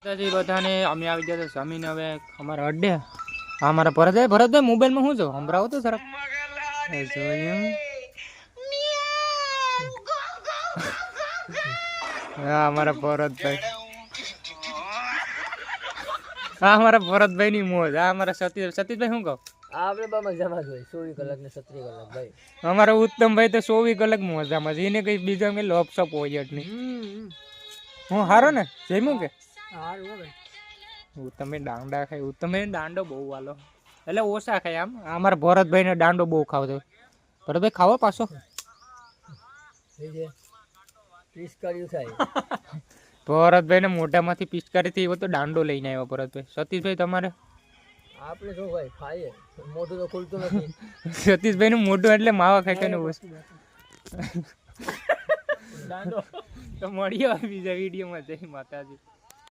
બધાને અમે આવી ગયા જમીન હવે અમારા અડ્ડે અમારા ભરતભાઈ મોબાઈલમાં શું છો સંભળાવો તો સરસ જોયું હા અમારા ભરતભાઈ ની મોજ આ અમારા સતીશભાઈ શું કહો આપણે મજામાં જ હોય 24 કલાક ને 36 કલાક ભાઈ અમારા ઉત્તમભાઈ તો 24 કલાક મોજામાં છે એને કઈ બીજા કઈ લોપસપ હોય જ નહીં હું હારો ને જઈમું કે તમે દાંડા ખાય તમે દાંડો બહુ વાલો એટલે ઓછા ખાય આમ અમારા ભરતભાઈ ને દાંડો બહુ ખાવ છો ભરતભાઈ ખાવો પાછો ભરતભાઈ ને મોઢામાંથી પિચકારી થી તો દાંડો લઈને આવ્યો ભરતભાઈ સતીશભાઈ તમારે આપણે શું ભાઈ ખાઈએ મોઢું તો ખુલતું નથી સતીશભાઈ નું મોઢું એટલે માવા ખાય ને દાંડો તો મળીએ બીજા વિડીયોમાં જય માતાજી.